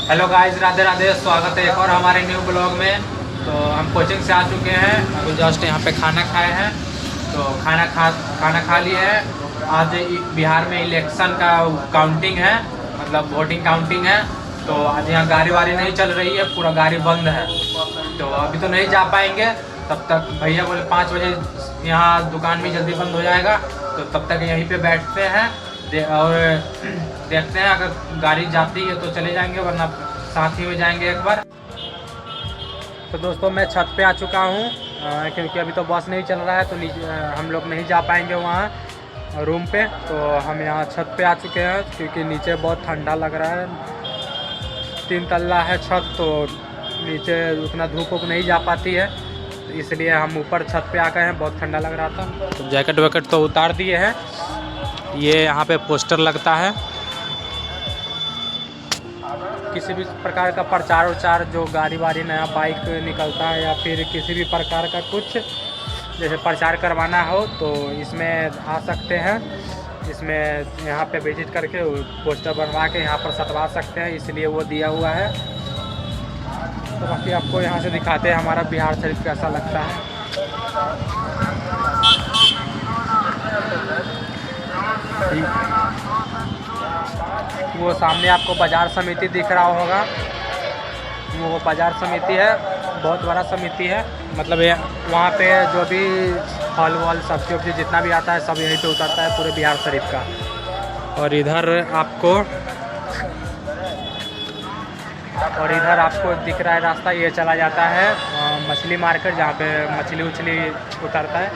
Hello guys, Radhe Radhe. स्वागत है एक और हमारे न्यू ब्लॉग में। तो हम कोचिंग से आ चुके हैं, अभी जस्ट यहाँ पे खाना खाए हैं। तो खाना खा लिए हैं। आज बिहार में इलेक्शन का काउंटिंग है, मतलब वोटिंग काउंटिंग है। तो आज यहाँ गाड़ी वाड़ी नहीं चल रही है, पूरा गाड़ी बंद है। तो अभी तो नहीं जा पाएंगे। तब तक भैया बोले 5 बजे यहाँ दुकान भी जल्दी बंद हो जाएगा, तो तब तक यहीं पे बैठते हैं और देखते हैं। अगर गाड़ी जाती है तो चले जाएंगे, वरना साथ ही में जाएंगे एक बार। तो दोस्तों, मैं छत पे आ चुका हूँ, क्योंकि अभी तो बस नहीं चल रहा है, तो हम लोग नहीं जा पाएंगे वहाँ रूम पे। तो हम यहाँ छत पे आ चुके हैं, क्योंकि नीचे बहुत ठंडा लग रहा है। 3 तल्ला है छत, तो नीचे उतना धूप नहीं जा पाती है, तो इसलिए हम ऊपर छत पे आ गए हैं। बहुत ठंडा लग रहा था, तो जैकेट वैकेट तो उतार दिए हैं। ये यहाँ पे पोस्टर लगता है, किसी भी प्रकार का प्रचार उचार, जो गाड़ी वाड़ी नया बाइक निकलता है या फिर किसी भी प्रकार का कुछ जैसे प्रचार करवाना हो, तो इसमें आ सकते हैं। इसमें यहाँ पे विजिट करके पोस्टर बनवा के यहाँ पर सटवा सकते हैं, इसलिए वो दिया हुआ है। तो बाकी आपको यहाँ से दिखाते हैं हमारा बिहार शरीफ कैसा लगता है। वो सामने आपको बाजार समिति दिख रहा होगा, वो बाजार समिति है, बहुत बड़ा समिति है। मतलब ये वहाँ पे जो भी फल वल सब्जी वब्जी जितना भी आता है, सब यहीं पे उतरता है, पूरे बिहार शरीफ का। और इधर आपको दिख रहा है रास्ता, ये चला जाता है मछली मार्केट, जहाँ पे मछली उछली उतरता है।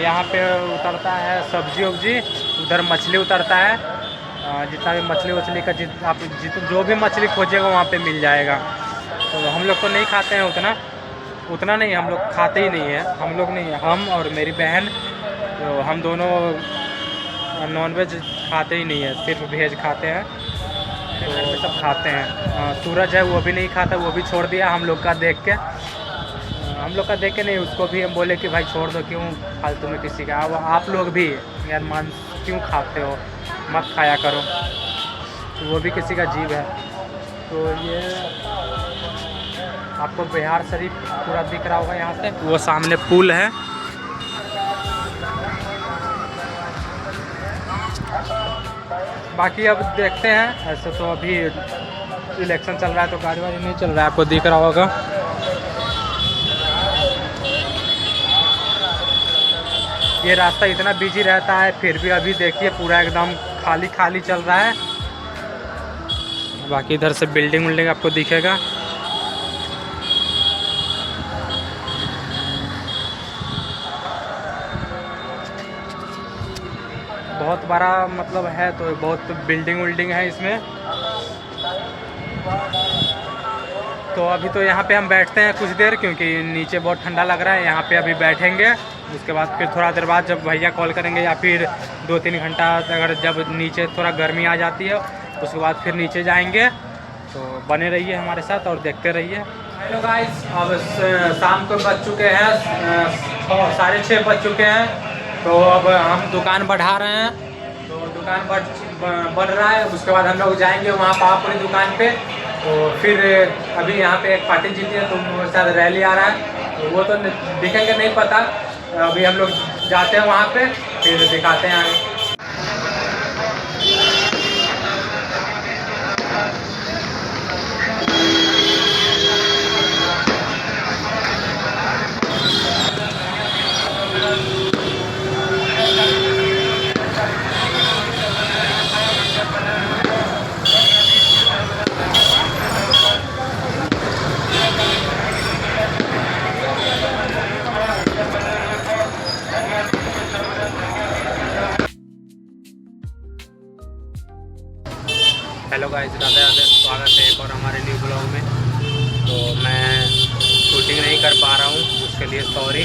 यहाँ पे उतरता है सब्जी वब्जी, उधर मछली उतरता है। जितना भी मछली वछली का जो भी मछली खोजेगा वहाँ पे मिल जाएगा। तो हम लोग तो नहीं खाते हैं उतना नहीं, हम लोग खाते ही नहीं है। हम लोग नहीं, हम और मेरी बहन, तो हम दोनों नॉनवेज खाते ही नहीं है, सिर्फ वेज खाते हैं। तो सब खाते हैं। सूरज है, वो भी नहीं खाता, वो भी छोड़ दिया हम लोग का देख के। नहीं, उसको भी हम बोले कि भाई छोड़ दो, क्यों फालतू में किसी का। आप लोग भी यार मांस क्यों खाते हो, मत खाया करो। तो वो भी किसी का जीव है। तो ये आपको बिहार शरीफ पूरा दिख रहा होगा यहाँ से, वो सामने पुल है। बाकी अब देखते हैं। ऐसे तो अभी इलेक्शन चल रहा है, तो गाड़ी वाड़ी नहीं चल रहा है, आपको दिख रहा होगा। ये रास्ता इतना बिजी रहता है, फिर भी अभी देखिए पूरा एकदम खाली खाली चल रहा है। बाकी इधर से बिल्डिंग विल्डिंग आपको दिखेगा। बहुत बड़ा मतलब है, तो बहुत बिल्डिंग विल्डिंग है इसमें। तो अभी तो यहाँ पे हम बैठते हैं कुछ देर, क्योंकि नीचे बहुत ठंडा लग रहा है। यहाँ पे अभी बैठेंगे, उसके बाद फिर थोड़ा देर बाद जब भैया कॉल करेंगे, या फिर 2-3 घंटा अगर जब नीचे थोड़ा गर्मी आ जाती है, उसके बाद फिर नीचे जाएंगे। तो बने रहिए हमारे साथ और देखते रहिए। हेलो गाइस, अब शाम को बज चुके हैं 6:30 बज चुके हैं। तो अब हम दुकान बढ़ा रहे हैं, तो दुकान बढ़ रहा है। उसके बाद हम लोग जाएंगे वहाँ पावापुरी दुकान पे। तो फिर अभी यहाँ पे एक पार्टी जीती है, तो शायद रैली आ रहा है, तो वो तो दिखेंगे नहीं पता। अभी हम लोग जाते हैं वहाँ पे, फिर दिखाते हैं आगे। Hello guys, Radhe Radhe. स्वागत है एक और हमारे न्यू ब्लॉग में। तो मैं शूटिंग नहीं कर पा रहा हूँ, उसके लिए सॉरी,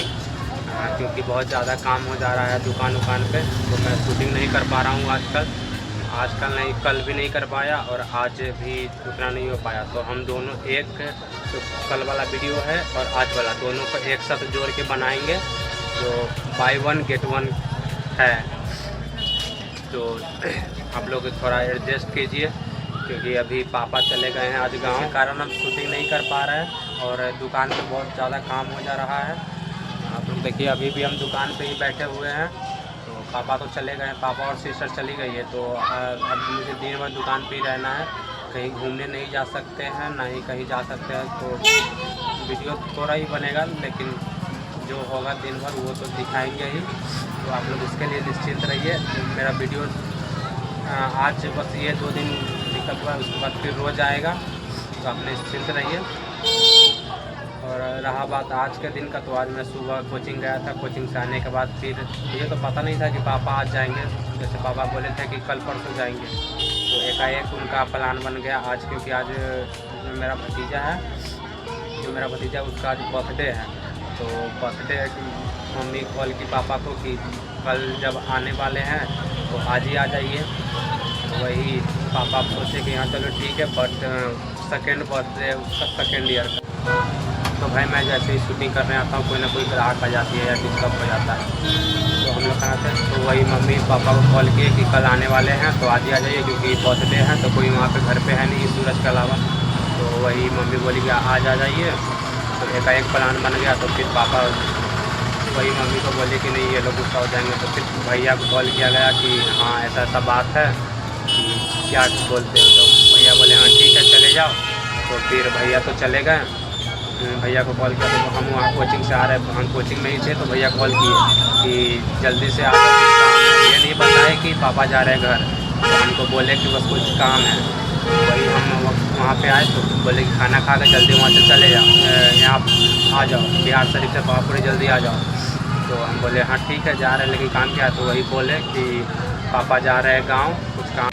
क्योंकि बहुत ज़्यादा काम हो जा रहा है दुकान पे। तो मैं शूटिंग नहीं कर पा रहा हूँ आजकल नहीं, कल भी नहीं कर पाया और आज भी उतना नहीं हो पाया। तो हम दोनों तो कल वाला वीडियो है और आज वाला, दोनों को एक साथ जोड़ के बनाएंगे, जो बाय 1 गेट 1 है। तो आप लोग थोड़ा एडजस्ट कीजिए, क्योंकि अभी पापा चले गए हैं आज गांव, के कारण हम शूटिंग नहीं कर पा रहे हैं और दुकान पे बहुत ज़्यादा काम हो जा रहा है। आप लोग देखिए अभी भी हम दुकान पे ही बैठे हुए हैं। तो पापा तो चले गए हैं, पापा और सिस्टर चली गई है, तो अब मुझे दिन भर दुकान पे ही रहना है, कहीं घूमने नहीं जा सकते हैं, ना ही कहीं जा सकते हैं। तो वीडियो थोड़ा ही बनेगा, लेकिन जो होगा दिन भर वो तो दिखाएंगे ही। तो आप लोग इसके लिए निश्चिंत रहिए। मेरा वीडियो आज बस ये 2 दिन दिक्कत हुआ, उसके बाद फिर रोज़ आएगा, तो आप निश्चिंत रहिए। और रहा बात आज के दिन का, तो आज मैं सुबह कोचिंग गया था। कोचिंग से आने के बाद फिर मुझे तो पता नहीं था कि पापा आज जाएंगे, जैसे पापा बोले थे कि कल परसों जाएंगे, तो एकाएक उनका प्लान बन गया आज, क्योंकि आज जो मेरा भतीजा है उसका आज बर्थडे है। तो बर्थडे मम्मी कॉल की पापा को कि कल जब आने वाले हैं तो आज ही आ जाइए। तो वही पापा सोचे कि हाँ चलो ठीक है, बट सेकेंड बर्थडे उसका सेकेंड ईयर का। तो भाई मैं जैसे ही शूटिंग करने आता हूँ, कोई ना कोई ग्राहक आ जाती है या डिस्टर्ब हो जाता है। तो हम लोग कहाँ थे, तो वही मम्मी पापा को कॉल किए कि कल आने वाले हैं तो आज ही आ जाइए, क्योंकि बर्थडे है तो कोई वहाँ पे घर पे है नहीं सूरज के अलावा। तो वही मम्मी बोली कि आज आ जाइए। तो एकाएक प्लान बन गया। तो फिर पापा वही मम्मी को बोले कि नहीं ये लोग गुस्सा हो जाएंगे। तो फिर भैया को कॉल किया गया कि हाँ ऐसा ऐसा बात है कि क्या बोलते हो। तो भैया बोले हाँ ठीक है चले जाओ। तो फिर भैया तो चले गए। भैया को कॉल किया तो हम वहाँ कोचिंग से आ रहे, हम कोचिंग में ही थे। तो भैया कॉल किए कि जल्दी से आ जाओ, कुछ काम है। ये नहीं बताए कि पापा जा रहे हैं घर, तो हमको बोले कि बस कुछ काम है। वही हम वहाँ पे आए तो बोले कि खाना खा कर जल्दी वहाँ से चले जाओ, यहाँ आ जाओ, बिहार शरीफ से पावापुरी जल्दी आ जाओ। तो हम बोले हाँ ठीक है जा रहे हैं, लेकिन काम क्या है। तो वही बोले कि पापा जा रहे हैं गाँव, कुछ काम।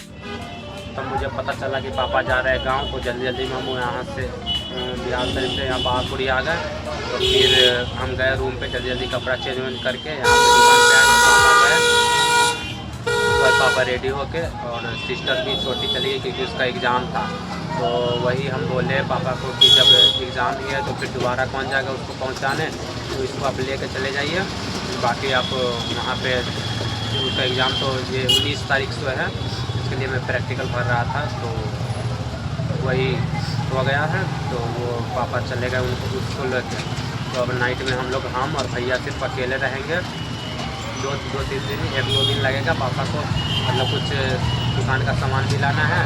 तब मुझे पता चला कि पापा जा रहे हैं गाँव, तो जल्दी जल्दी हम यहाँ से बिहार शरीफ से यहाँ पावापुरी आ गए। तो फिर हम गए रूम पे, जल्दी जल्दी कपड़ा चेंज वेंज करके यहाँ पे दुकान पे आए। तो पापा गए, पापा रेडी होके, और सिस्टर भी छोटी चली गई क्योंकि उसका एग्ज़ाम था। तो वही हम बोले पापा को कि जब एग्ज़ाम ही है तो फिर दोबारा कौन जाएगा उसको पहुंचाने, तो इसको आप लेके चले जाइए। बाकी आप वहाँ पे उसका एग्ज़ाम तो ये 19 तारीख से है, इसके लिए मैं प्रैक्टिकल भर रहा था। तो वही हो गया है। तो वो पापा चले गए उनको स्कूल लेके। तो अब नाइट में हम और भैया सिर्फ अकेले रहेंगे। 2-3 दिन, 1-2 दिन लगेगा पापा को, मतलब कुछ दुकान का सामान भी लाना है।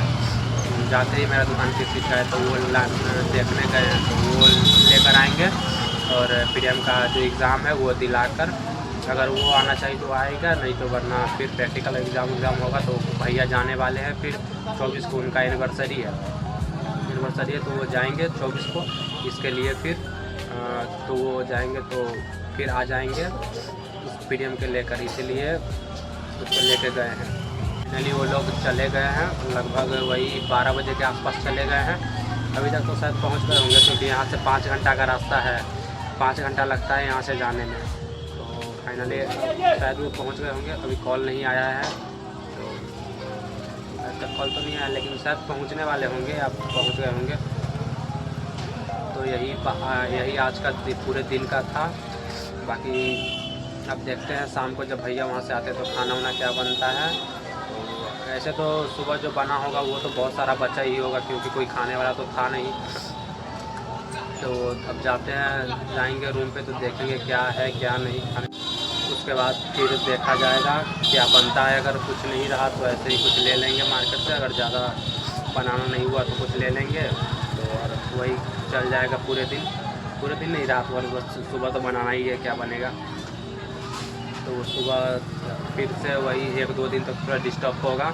जाते ही मेरा दुकान किसी का है तो वो देखने गए हैं, तो वो लेकर आएंगे। और प्रियम का जो एग्ज़ाम है वो दिलाकर, अगर वो आना चाहिए तो आएगा, नहीं तो वरना फिर प्रैक्टिकल एग्ज़ाम होगा। तो भैया जाने वाले हैं फिर 24 को, उनका एनिवर्सरी है, तो वो जाएंगे 24 को। इसके लिए फिर तो वो जाएंगे, तो फिर आ जाएंगे उस प्रियम के लेकर, इसीलिए उसको लेके गए हैं। फाइनली वो लोग चले गए हैं, लगभग वही 12 बजे के आसपास चले गए हैं। अभी तक तो शायद पहुंच गए होंगे, क्योंकि यहाँ से 5 घंटा का रास्ता है, 5 घंटा लगता है यहाँ से जाने में। तो फाइनली शायद वो पहुंच गए होंगे। अभी कॉल नहीं आया है, तो अभी तक कॉल तो नहीं आया, लेकिन शायद पहुँचने वाले होंगे या पहुँच गए होंगे। तो यही आज का पूरे दिन का था। बाकी अब देखते हैं शाम को जब भैया वहाँ से आते हैं तो खाना वाना क्या बनता है। तो ऐसे तो सुबह जो बना होगा वो तो बहुत सारा बचा ही होगा, क्योंकि कोई खाने वाला तो था नहीं। तो अब जाएंगे रूम पे तो देखेंगे क्या है क्या नहीं खाने। उसके बाद फिर देखा जाएगा क्या बनता है। अगर कुछ नहीं रहा तो ऐसे ही कुछ ले लेंगे मार्केट से, अगर ज़्यादा बनाना नहीं हुआ तो कुछ ले लेंगे। तो और वही चल जाएगा पूरे दिन नहीं, रात भर बस। सुबह तो बनाना ही है, क्या बनेगा। तो सुबह फिर से वही 1-2 दिन तक थोड़ा डिस्टर्ब होगा,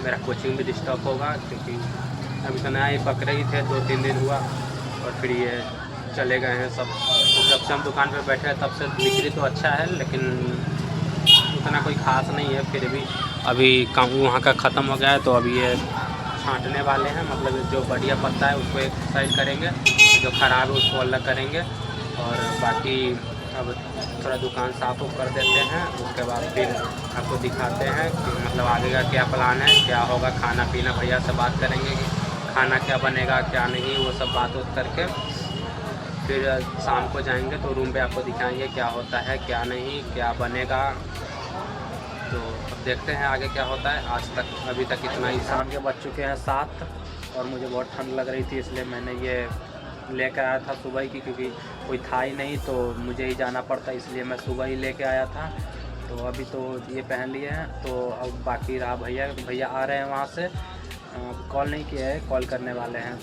मेरा कोचिंग भी डिस्टर्ब होगा, क्योंकि अभी तो नया ही पकड़े ही थे, 2-3 दिन हुआ और फिर ये चले गए हैं सब। तो जब से हम दुकान पे बैठे हैं तब से बिक्री तो अच्छा है, लेकिन उतना कोई ख़ास नहीं है। फिर भी अभी काम वहाँ का ख़त्म हो गया है, तो अभी ये छांटने वाले हैं, मतलब जो बढ़िया पत्ता है उसको एक साइड करेंगे, जो ख़राब है उसको अलग करेंगे। और बाकी अब थोड़ा दुकान साफ कर देते हैं। उसके बाद फिर आपको दिखाते हैं कि मतलब आगे का क्या प्लान है, क्या होगा, खाना पीना। भैया से बात करेंगे कि खाना क्या बनेगा क्या नहीं, वो सब बात करके फिर शाम को जाएंगे तो रूम पे आपको दिखाएंगे क्या होता है क्या नहीं, क्या बनेगा। तो अब देखते हैं आगे क्या होता है। आज तक अभी तक इतना ही। शाम के बज चुके हैं 7 और मुझे बहुत ठंड लग रही थी, इसलिए मैंने ये लेकर आया था सुबह की, क्योंकि कोई था ही नहीं तो मुझे ही जाना पड़ता, इसलिए मैं सुबह ही लेके आया था। तो अभी तो ये पहन लिए हैं, तो अब बाकी रहा भैया आ रहे हैं वहाँ से, कॉल नहीं किया है, कॉल करने वाले हैं।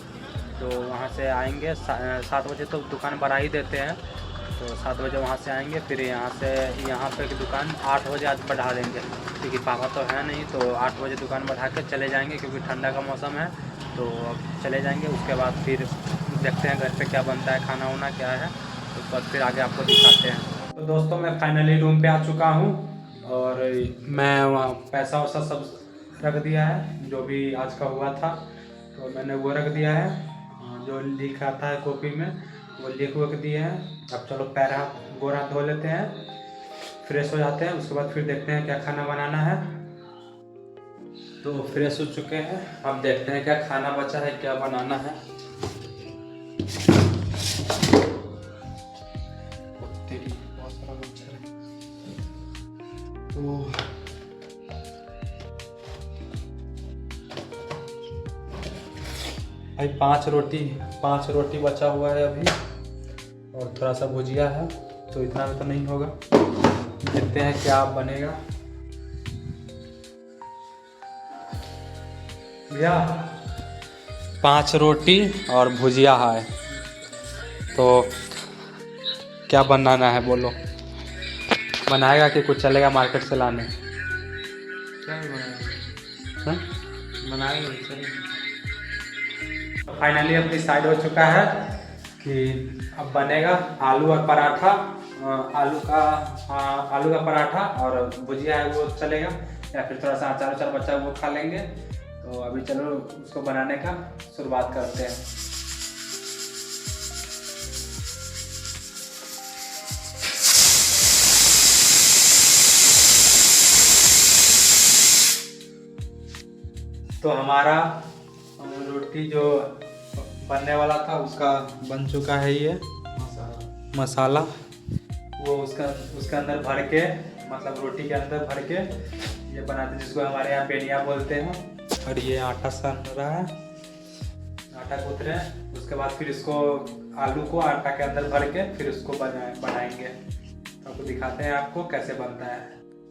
तो वहाँ से आएंगे 7 बजे तो दुकान बढ़ा ही देते हैं, तो 7 बजे वहाँ से आएंगे, फिर यहाँ पे की दुकान 8 बजे आज बढ़ा देंगे, क्योंकि पापा तो है नहीं, तो 8 बजे दुकान बढ़ा के चले जाएंगे, क्योंकि ठंडा का मौसम है। तो अब चले जाएंगे, उसके बाद फिर देखते हैं घर पे क्या बनता है, खाना वाना क्या है, उसके बाद फिर आगे आपको दिखाते हैं। तो दोस्तों मैं फाइनली रूम पे आ चुका हूँ, और मैं वहाँ पैसा वैसा सब रख दिया है, जो भी आज का हुआ था तो मैंने वो रख दिया है, जो लिखा था है कॉपी में वो लिख वख दिए हैं। अब चलो पैर हाथ गोर हाथ धो लेते हैं, फ्रेश हो जाते हैं, उसके बाद फिर देखते हैं क्या खाना बनाना है। तो फ्रेश हो चुके हैं, अब देखते हैं क्या खाना बचा है, क्या बनाना है। बहुत सारा मच्छर है। तो भाई 5 रोटी बचा हुआ है अभी, और थोड़ा सा भुजिया है, तो इतना में तो नहीं होगा, देखते हैं क्या बनेगा। भैया 5 रोटी और भुजिया है, तो क्या बनाना है बोलो, बनाएगा कि कुछ चलेगा मार्केट से लाने? क्या बनाएगा? बनाएगा। फाइनली अपनी साइड हो चुका है कि अब बनेगा आलू और पराठा, आलू का पराठा और भुजिया है वो चलेगा, या फिर थोड़ा सा अचार बचा वो खा लेंगे। तो अभी चलो उसको बनाने का शुरुआत करते हैं। तो हमारा रोटी जो बनने वाला था उसका बन चुका है, ये मसाला वो उसके अंदर भर के, मतलब रोटी के अंदर भर के ये बनाते हैं, जिसको हमारे यहाँ पेनिया बोलते हैं। और ये आटा सान रहा है, आटा गूंथ रहे हैं, उसके बाद फिर इसको आलू को आटा के अंदर भर के फिर उसको बनाएंगे, तो आपको दिखाते हैं आपको कैसे बनता है।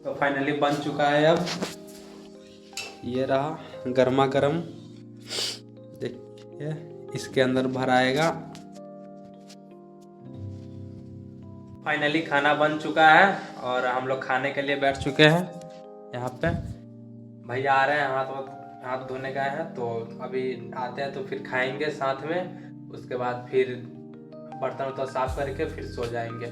तो फाइनली बन चुका है, अब ये रहा गर्मा गर्म, देखिए इसके अंदर भराएगा। फाइनली खाना बन चुका है और हम लोग खाने के लिए बैठ चुके हैं। यहाँ पे भैया आ रहे हैं, हाथ धोने गए हैं, तो अभी आते हैं तो फिर खाएंगे साथ में, उसके बाद फिर बर्तन वर्तन साफ करके फिर सो जाएंगे।